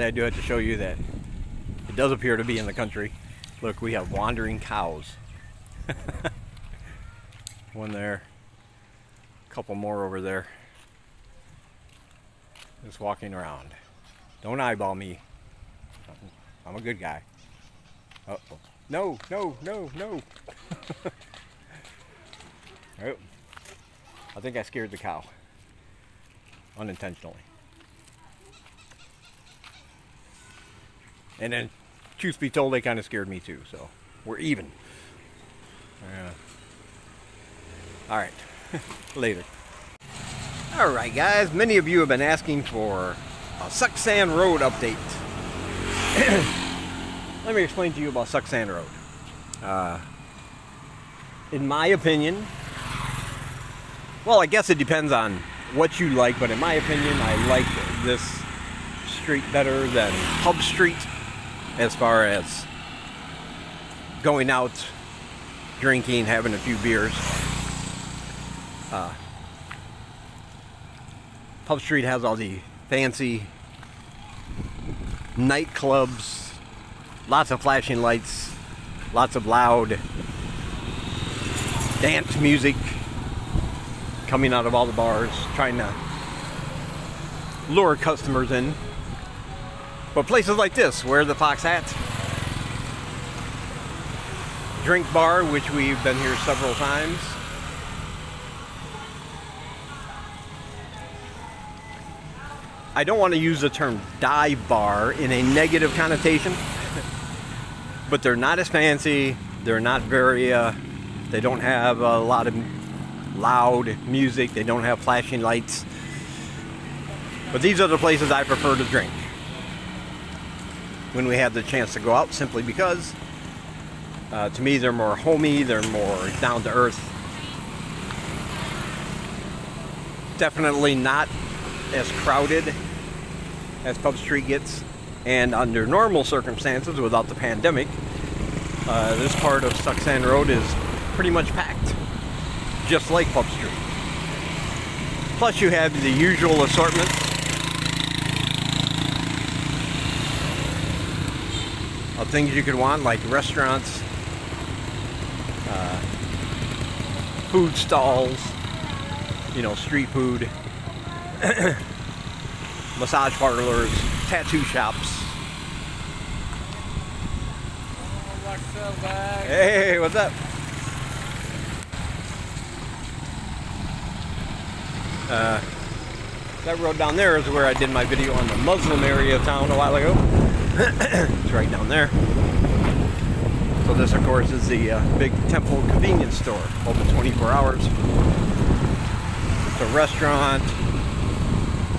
I do have to show you that it does appear to be in the country. Look, we have wandering cows. One there, a couple more over there. Just walking around. Don't eyeball me. I'm a good guy. Uh-oh. No, no, no, no. Oh, I think I scared the cow. Unintentionally. And then, truth be told, they kind of scared me too, so we're even. Alright, later. Alright guys, many of you have been asking for a Suck Sand Road update. Let me explain to you about Suck Sand Road. In my opinion, well, I guess it depends on what you like, but in my opinion, I like this street better than Pub Street as far as going out, drinking, having a few beers. Pub Street has all the fancy nightclubs, lots of flashing lights, lots of loud dance music coming out of all the bars, trying to lure customers in. But places like this, where the Fox at, drink bar, which we've been here several times. I don't want to use the term dive bar in a negative connotation, but they're not as fancy. They're not very, they don't have a lot of loud music. They don't have flashing lights. But these are the places I prefer to drink when we have the chance to go out, simply because to me they're more homey, they're more down to earth. Definitely not as crowded as Pub Street gets, and under normal circumstances without the pandemic, this part of Suck Sand Road is pretty much packed, just like Pub Street. Plus you have the usual assortment of things you could want, like restaurants, food stalls, you know, street food, massage parlors, tattoo shops. What's up, guys? Hey, what's up? That road down there is where I did my video on the Muslim area of town a while ago. It's right down there. So this, of course, is the big temple convenience store, open 24 hours. It's a restaurant,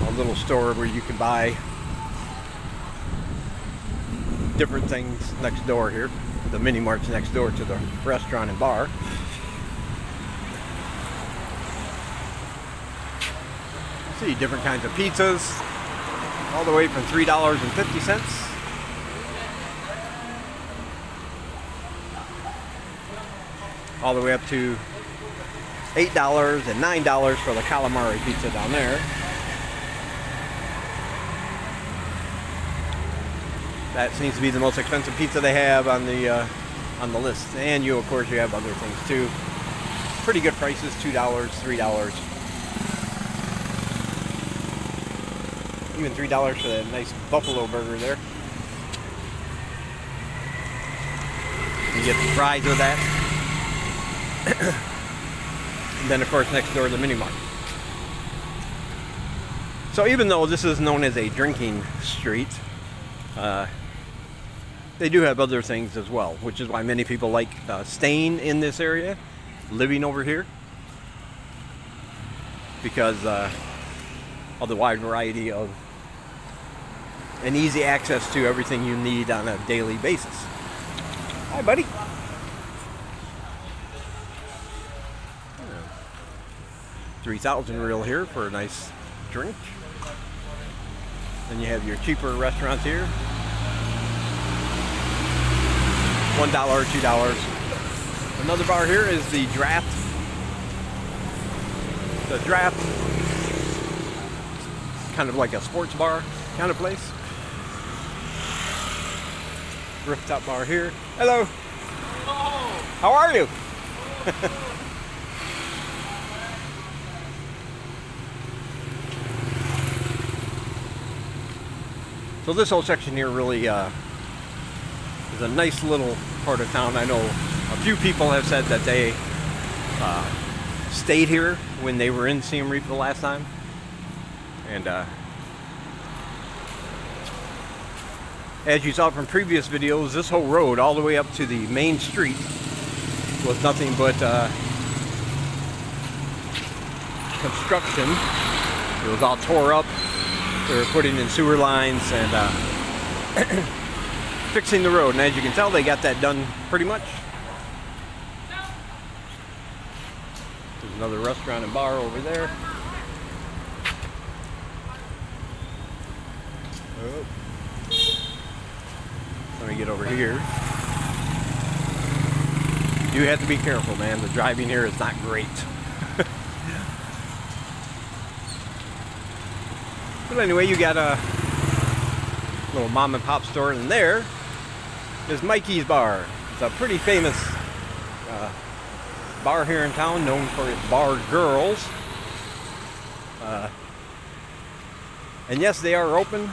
a little store where you can buy different things next door here. The mini mart's next door to the restaurant and bar. See different kinds of pizzas, all the way from $3.50 all the way up to $8 and $9 for the calamari pizza down there. That seems to be the most expensive pizza they have on the list. And you, of course, you have other things too. Pretty good prices, $2, $3. Even $3 for that nice buffalo burger there. You get the fries with that. And then, of course, next door the mini mart. So even though this is known as a drinking street, they do have other things as well, which is why many people like staying in this area, living over here, because of the wide variety of and easy access to everything you need on a daily basis. Hi, buddy. 3,000 real here for a nice drink. Then you have your cheaper restaurants here. $1, $2. Another bar here is the Draft. The Draft, kind of like a sports bar kind of place. rooftop bar here. Hello. Oh. How are you? So this whole section here really is a nice little part of town. I know a few people have said that they stayed here when they were in Siem Reap the last time. And as you saw from previous videos, this whole road all the way up to the main street was nothing but construction. It was all tore up. They were putting in sewer lines and fixing the road. And as you can tell, they got that done pretty much. There's another restaurant and bar over there. Oh. Let me get over here. You have to be careful, man. The driving here is not great. But anyway, you got a little mom and pop store, and there is Mikey's Bar. It's a pretty famous bar here in town, known for its bar girls. And yes, they are open.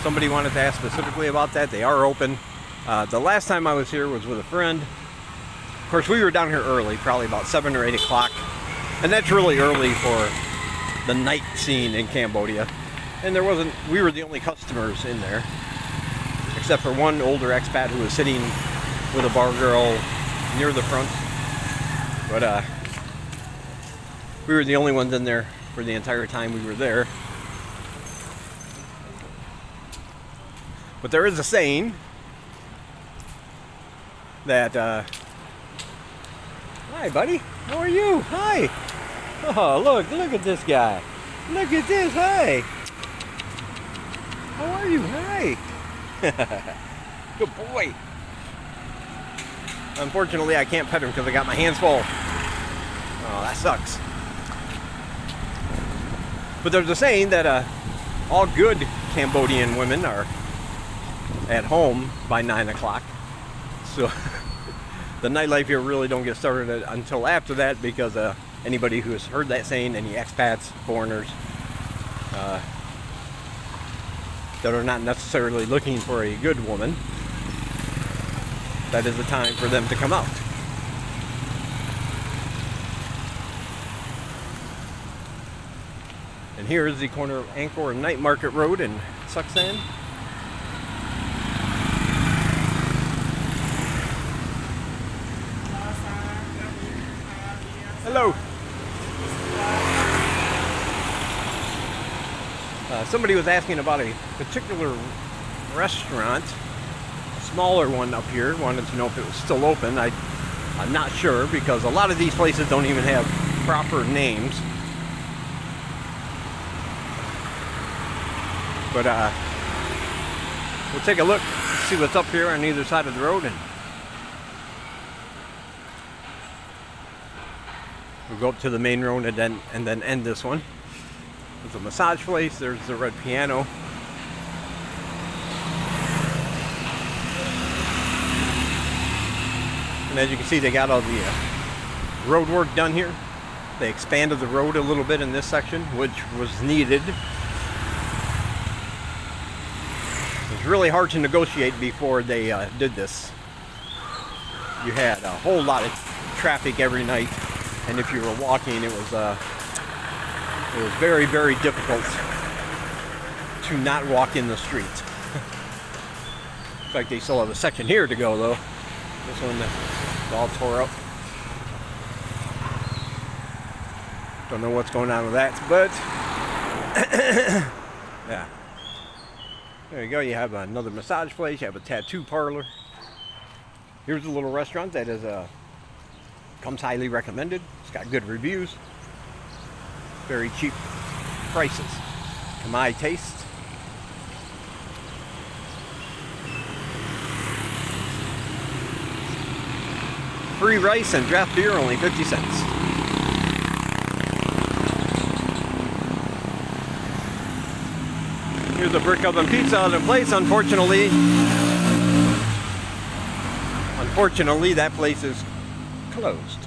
Somebody wanted to ask specifically about that. They are open. The last time I was here was with a friend. Of course, we were down here early, probably about 7 or 8 o'clock. And that's really early for the night scene in Cambodia. And we were the only customers in there, except for one older expat who was sitting with a bar girl near the front. But we were the only ones in there for the entire time we were there. But there is a saying that, hi buddy, how are you? Hi. Oh, look at this guy. Look at this, hi. How are you? Hi. Good boy. Unfortunately, I can't pet him because I got my hands full. Oh, that sucks. But there's a saying that all good Cambodian women are at home by 9 o'clock. So the nightlife here really don't get started until after that, because anybody who has heard that saying, any expats, foreigners, that are not necessarily looking for a good woman, that is the time for them to come out. And here is the corner of Angkor and Night Market Road in Suc San. Hello. Somebody was asking about a particular restaurant, a smaller one up here, wanted to know if it was still open. I'm not sure, because a lot of these places don't even have proper names. But we'll take a look, see what's up here on either side of the road, and we'll go up to the main road and then end this one. There's a massage place, there's the red piano. And as you can see, they got all the road work done here. They expanded the road a little bit in this section, which was needed. It was really hard to negotiate before they did this. You had a whole lot of traffic every night, and if you were walking, it was very, very difficult to not walk in the street. In fact, they still have a section here to go, though. This one is all tore up. Don't know what's going on with that, but yeah. There you go. You have another massage place. You have a tattoo parlor. Here's a little restaurant that is comes highly recommended. It's got good reviews. Very cheap prices, to my taste. Free rice and draft beer, only 50 cents. Here's a brick oven pizza at a place. Unfortunately, Unfortunately, that place is closed.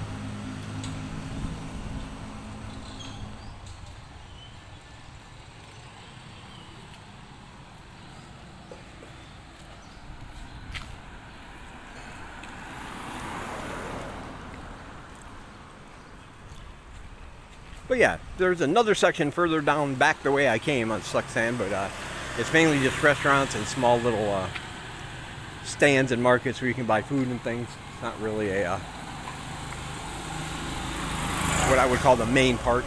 But yeah, there's another section further down back the way I came on Suck Sand, but it's mainly just restaurants and small little stands and markets where you can buy food and things. It's not really a what I would call the main part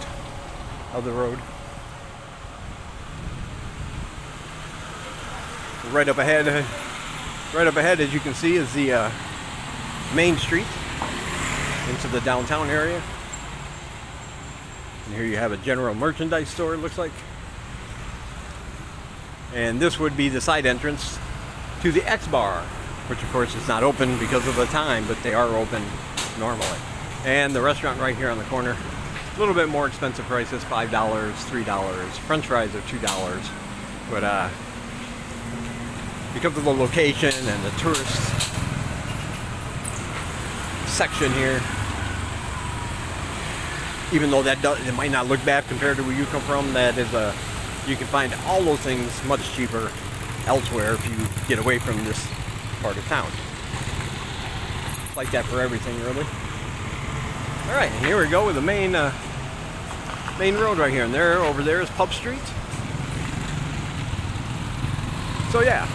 of the road. Right up ahead, as you can see, is the main street into the downtown area. And here you have a general merchandise store, it looks like. And this would be the side entrance to the X Bar, which of course is not open because of the time, but they are open normally. And the restaurant right here on the corner, a little bit more expensive prices, $5, $3. French fries are $2. But because of the location and the tourist section here, even though it might not look bad compared to where you come from, that is you can find all those things much cheaper elsewhere if you get away from this part of town. It's like that for everything, really. All right, and here we go with the main road right here, and over there is Pub Street. So yeah,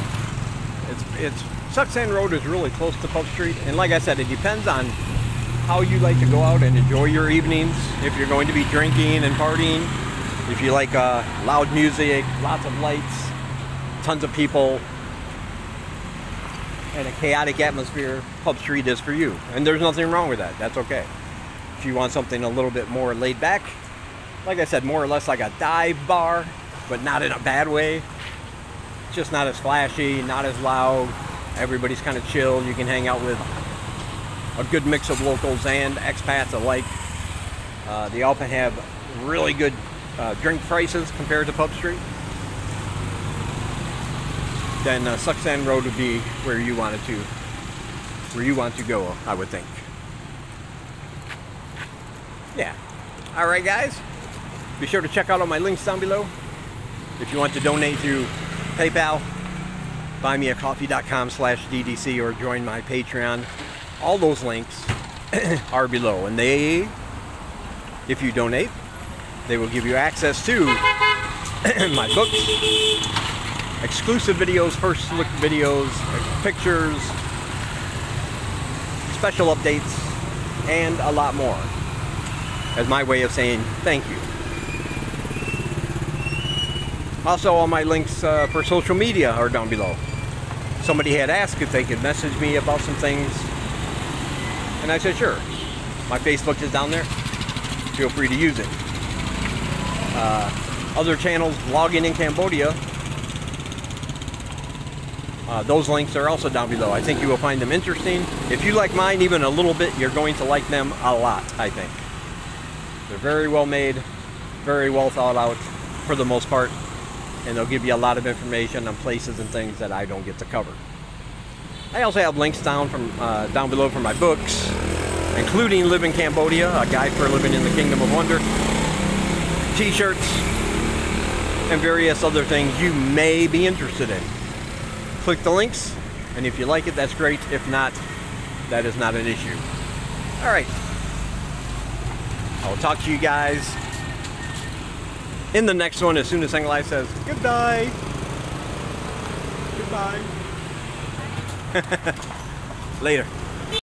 it's Suck Sand Road is really close to Pub Street, and like I said, it depends on how you like to go out and enjoy your evenings. If you're going to be drinking and partying, if you like loud music, lots of lights, tons of people, and a chaotic atmosphere, Pub Street is for you. And there's nothing wrong with that. That's okay. If you want something a little bit more laid back, like I said, more or less like a dive bar, but not in a bad way. It's just not as flashy, not as loud. Everybody's kind of chill. You can hang out with a good mix of locals and expats alike. They often have really good drink prices compared to Pub Street. Then Suck Sand Road would be where you want to go, I would think. Yeah. All right, guys. Be sure to check out all my links down below. If you want to donate through PayPal, buymeacoffee.com/DDC, or join my Patreon. All those links are below, and if you donate, they will give you access to my books, exclusive videos, first look videos, pictures, special updates, and a lot more, as my way of saying thank you. Also, all my links for social media are down below. Somebody had asked if they could message me about some things, and I said, sure. My Facebook is down there. Feel free to use it. Other channels vlogging in Cambodia, those links are also down below. I think you will find them interesting. If you like mine even a little bit, you're going to like them a lot, I think. They're very well made, very well thought out for the most part, and they'll give you a lot of information on places and things that I don't get to cover. I also have links down below for my books, including Live in Cambodia, a guide for living in the Kingdom of Wonder, t-shirts, and various other things you may be interested in. Click the links, and if you like it, that's great. If not, that is not an issue. All right. I'll talk to you guys in the next one as soon as Single Eye says goodbye. Goodbye. Later.